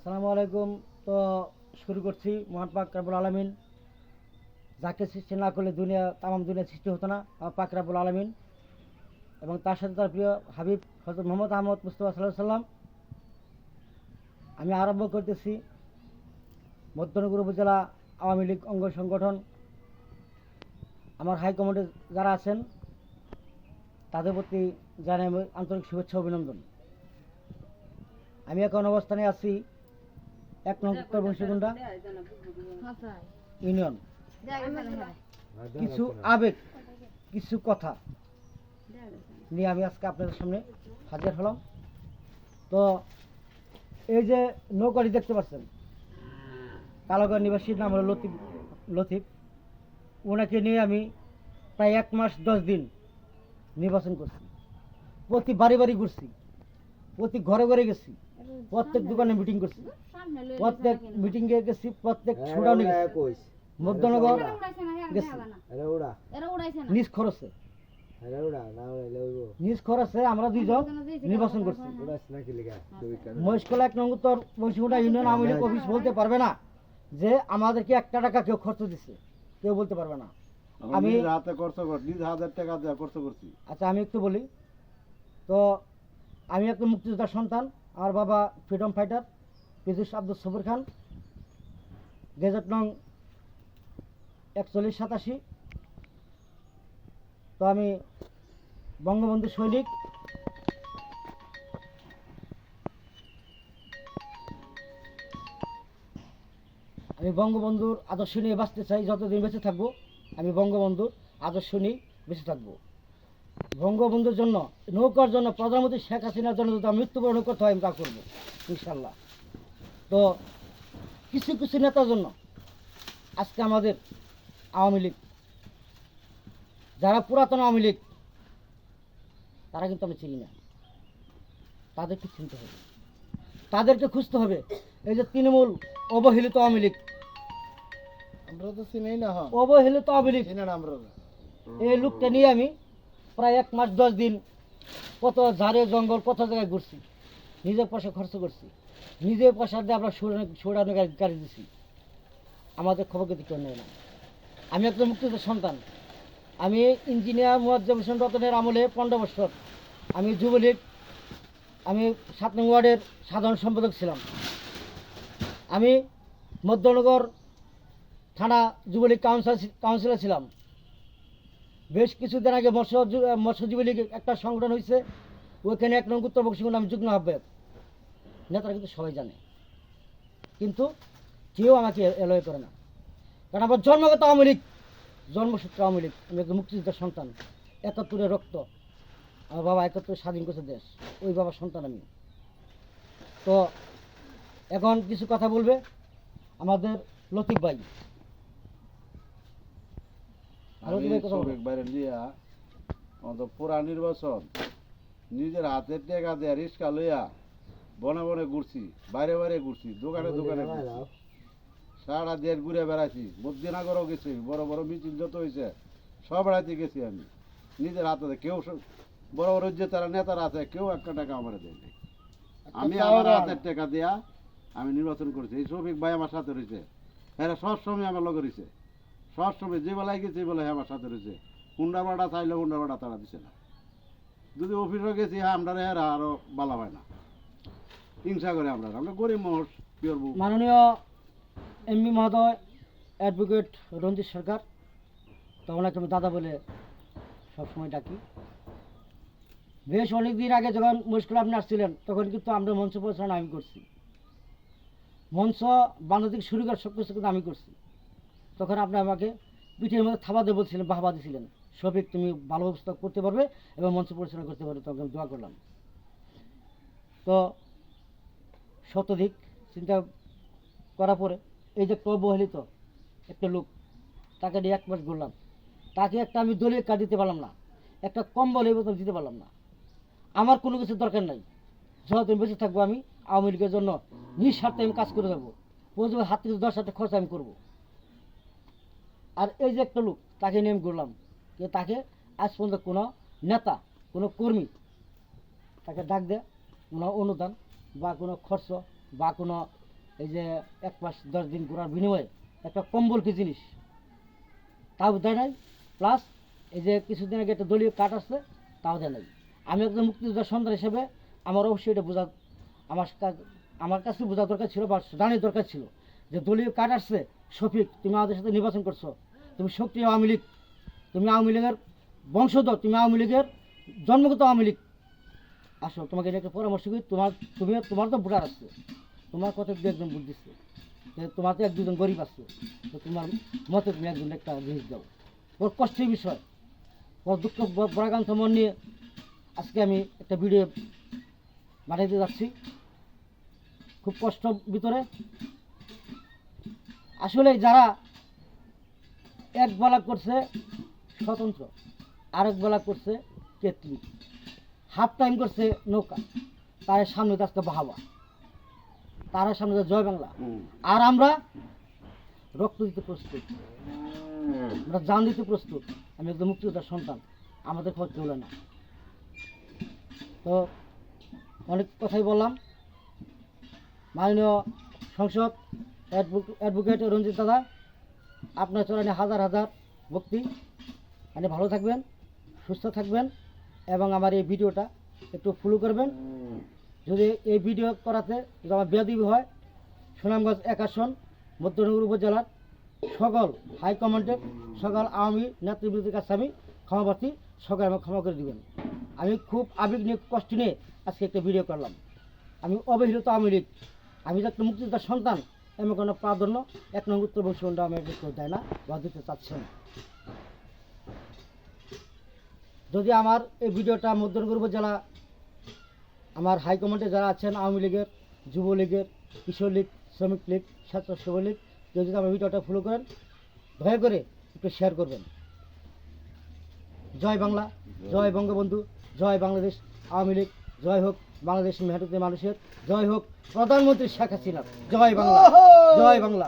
আসসালামু আলাইকুম। তো শুরু করছি। মহান পাক রব্বুল আলামিন যাকে সৃষ্টি না করলে তামাম দুনিয়া সৃষ্টি হতো না, পাক রব্বুল আলামিন এবং তার সাথে তার প্রিয় হাবিব হযরত মুহাম্মদ আহমদ মুস্তাফা সাল্লাল্লাহু আলাইহি সাল্লাম। আমি আরম্ভ করতেছি মধ্যনগর উপজেলা আওয়ামী লীগ অঙ্গ সংগঠন, আমার হাইকমান্ডে যারা আছেন তাদের প্রতি জানাই আমি আন্তরিক শুভেচ্ছা অভিনন্দন। আমি এখন অবস্থানে আছি 1 নং উত্তর বংশীকুণ্ডা ইউনিয়ন। কিছু আবেগ, কিছু কথা নিয়ে আমি আজকে আপনাদের সামনে হাজির হলাম। তো এই যে নৌকাটি দেখতে পাচ্ছেন, কালাগড় নিবাসীর নাম হলো লতিফ। ওনাকে নিয়ে আমি প্রায় 1 মাস 10 দিন নির্বাচন করছি। প্রতি বাড়ি বাড়ি ঘুরছি, প্রতি ঘরে ঘরে গেছি, প্রত্যেক দোকানে মিটিং করছি, প্রত্যেক মিটিংয়ে গেছি, প্রত্যেক ছুটাউনে গেছি, মধ্যনগর গেছি নিজ খরচে। নিজ খরচে আমরা 2 জন নির্বাচন করছি। মহেশখোলা 1 নং উত্তর বংশীকুণ্ডা ইউনিয়ন আওয়ামী লীগ অফিস বলতে পারবে না যে আমাদেরকে 1 টাকা কেউ খরচ দিচ্ছে, কেউ বলতে পারবে না। আমি আচ্ছা আমি একটু বলি। তো আমি একটা মুক্তিযোদ্ধার সন্তান। আমার বাবা freedom fighter Piyush Abdul Sabur Khan, gazette নং 4187। তো আমি বঙ্গবন্ধু সৈনিক। আমি বঙ্গবন্ধুর আদর্শ নিয়ে বাঁচতে চাই। যতদিন বেঁচে থাকবো আমি বঙ্গবন্ধুর আদর্শ নিয়ে বেঁচে থাকবো। বঙ্গবন্ধুর জন্য, নৌকার জন্য, প্রধানমন্ত্রী শেখ হাসিনার জন্য যদি মৃত্যুবরণ করতে হয় আমি তা করবো ইনশাল্লাহ। তো কিছু কিছু নেতার জন্য আজকে আমাদের আওয়ামী লীগ, যারা পুরাতন আওয়ামী লীগ, তারা কিন্তু আমি চিনি না। তাদেরকে চিনতে হবে, তাদেরকে খুঁজতে হবে। এই যে তৃণমূল অবহেলিত আওয়ামী লীগ, আমরা তো চিনি না। অবহেলিত আওয়ামী লীগ, আমরা এই লোকটা নিয়ে আমি প্রায় 1 মাস 10 দিন কত ঝাড়ে জঙ্গল কত জায়গায় ঘুরছি, নিজের পয়সা খরচ করছি, নিজের পয়সা দিয়ে আমরা সৌরানো গাড়ি দিছি। আমাদের খবর কিন্তু কেউ নেয় না। আমি একজন মুক্তিযোদ্ধার সন্তান। আমি ইঞ্জিনিয়ার মুয়াজ্জম হোসেন রতনের আমলে 15 বছর আমি যুবলীগ, আমি 7 নং ওয়ার্ডের সাধারণ সম্পাদক ছিলাম। আমি মধ্যনগর থানা যুবলীগ কাউন্সিলর ছিলাম। বেশ কিছুদিন আগে মৎস্যজীবী লীগ একটা সংগঠন হয়েছে, ওইখানে 1 নং উত্তর বংশীকুণ্ডা আমি যুগ্ম আহ্বায়ক। নেতারা কিন্তু সবাই জানে, কিন্তু কেউ আমাকে এলয় করে না। কারণ আমার জন্মগত আওয়ামী লীগ, জন্মসূত্র আওয়ামী লীগ। আমি একজন মুক্তিযোদ্ধার সন্তান। 71-এর রক্ত। আমার বাবা 71 স্বাধীন করেছে দেশ, ওই বাবার সন্তান আমি। তো এখন কিছু কথা বলবে আমাদের লতিফ ভাই। পুরা নির্বাচন নিজের হাতের টেকা দেয়া রিক্সা লইয়া বনে বনে ঘুরছি, বাইরে বাইরে ঘুরছি, দোকানে দোকানে সারা দেশ ঘুরে বেড়াইছি। মদিনাগরও গেছি, বড় বড় মিছিল যত হয়েছে সব রাইতে গেছি আমি নিজের হাতে। কেউ বড় বড় যে তারা নেতারা আছে কেউ 1 টাকা আমার দেয়নি। আমি আমার হাতের টাকা দেয়া আমি নির্বাচন করেছি। এই শফিক ভাই আমার সাথে রয়েছে, হ্যাঁ সবসময় আমার লগে রয়েছে। সবসময় যে বেলায় গেছি বলে আমার সাথে রয়েছে। হুন্ডা ভাড়া চাইলে হুন্ডা ভাড়া তারা দিছে না। যদি অফিসে গেছি হ্যাঁ আমরা হেরা আরো বালা হয় না, হিংসা করে। আমরা গরিব মানুষ, কি করবো। মাননীয় এমপি মহোদয় অ্যাডভোকেট রঞ্জিত সরকার, তো ওনাকে আমি দাদা বলে সবসময় ডাকি। বেশ অনেক দিন আগে যখন মুশকিল আপনি আসছিলেন তখন কিন্তু আমরা মঞ্চ পরিচালনা আমি করছি। মঞ্চ বাংলা থেকে শুরু করে সব কিছু কিন্তু আমি করছি। তখন আপনি আমাকে পিঠের মধ্যে থাবা দিয়ে বলছিলেন, বাহবা দিয়েছিলেন, শফিক তুমি ভালো ব্যবস্থা করতে পারবে এবং মঞ্চ পরিচালনা করতে পারবে। তখন আমি দোয়া করলাম। তো শতধিক চিন্তা করার পরে এই যে অবহেলিত একটা লোক, তাকে নিয়ে 1 মাস ঘুরলাম। তাকে একটা আমি দলীয় কার্ড দিতে পারলাম না, একটা কম্বল এই মতো দিতে পারলাম না। আমার কোনো কিছু দরকার নাই। যতদিন বেঁচে থাকবো আমি আওয়ামী লীগের জন্য নিঃস্বার্থে আমি কাজ করে যাবো। প্রথমে হাত থেকে 10 হাজার খরচ আমি করবো। আর এই যে একটা লোক, তাকে নিয়ে আমি ঘুরলাম, যে তাকে আজ পর্যন্ত কোনো নেতা, কোনো কর্মী তাকে ডাক দেয়, কোনো অনুদান বা কোনো খরচ বা কোনো এই যে 1 মাস 10 দিন ঘোরার বিনিময়ে একটা কম্বল কি জিনিস তাও দেয় নাই, প্লাস এই যে কিছুদিন আগে একটা দলীয় কার্ড আসছে তাও দেয় নাই। আমি একজন মুক্তিযোদ্ধার সন্তান হিসেবে আমার অবশ্যই এটা বোঝা আমার কাছে বোঝা দরকার ছিল বা জানার দরকার ছিল যে দলীয় কার্ড আসছে। শফিক, তুমি আমাদের সাথে নির্বাচন করছো, তুমি সক্রিয় আওয়ামী লীগ, তুমি আওয়ামী লীগের বংশধর, তুমি আওয়ামী লীগের জন্মগত আওয়ামী লীগ। আসো, তোমাকে এটা একটা পরামর্শ করি, তোমার তো ভোটার আসছে, তোমার কথা দু একজন ভোট দিচ্ছে, তোমার তো 1-2 জন গরিব আছে, তো তোমার মতে তুমি একজন একটা জিনিস দাও। বড় কষ্টের বিষয়, বড় দুঃখ বরাকান্ত মন নিয়ে আজকে আমি একটা ভিডিও বানাইতে যাচ্ছি, খুব কষ্ট ভিতরে। আসলে যারা এক বেলা করছে স্বতন্ত্র, আরেক বেলা করছে কেতলি, হাফ টাইম করছে নৌকা, তার সামনে তো আজকে বাহাবা, তার সামনে তো জয় বাংলা। আর আমরা রক্ত দিতে প্রস্তুত, আমরা জান দিতে প্রস্তুত। আমি একজন মুক্তিযোদ্ধার সন্তান, আমাদের খবর চলে না। তো অনেক কথাই বললাম। মাননীয় সংসদ অ্যাডভোকেট রঞ্জিত দাদা, আপনার চরণে হাজার হাজার ভক্তি। মানে ভালো থাকবেন, সুস্থ থাকবেন, এবং আমার এই ভিডিওটা একটু ফলো করবেন। যদি এই ভিডিও করাতে যদি আমার বেয়াদবি হয়, সুনামগঞ্জ 1 আসন মধ্যনগর উপজেলার সকল হাইকমান্ডের সকল আওয়ামী নেতৃবৃন্দের কাছে আমি ক্ষমাপ্রার্থী, সকলে আমাকে ক্ষমা করে দিবেন। আমি খুব আবেগ নিয়ে কষ্ট নিয়ে আজকে একটা ভিডিও করলাম। আমি অবহেলিত আওয়ামী লীগ, আমি যে একটা মুক্তিযোদ্ধার সন্তান, এমন কোনো প্রাধান্য 1 নং উত্তরবঙ্গ আমাকে কেউ দেয় না বা দিতে চাচ্ছে না। যদি আমার এই ভিডিওটা মধ্যনগর উপজেলা আমার হাইকমান্ডে যারা আছেন, আওয়ামী লীগের, যুবলীগের, কিশোর লীগ, শ্রমিক লীগ, স্বেচ্ছাসেবক লীগ, যদি আমার ভিডিওটা ফলো করেন, দয়া করে একটু শেয়ার করবেন। জয় বাংলা, জয় বঙ্গবন্ধু, জয় বাংলাদেশ আওয়ামী লীগ, জয় হোক বাংলাদেশ মেহনতি মানুষের, জয় হোক প্রধানমন্ত্রী শেখ হাসিনা, জয় বাংলা, জয় বাংলা।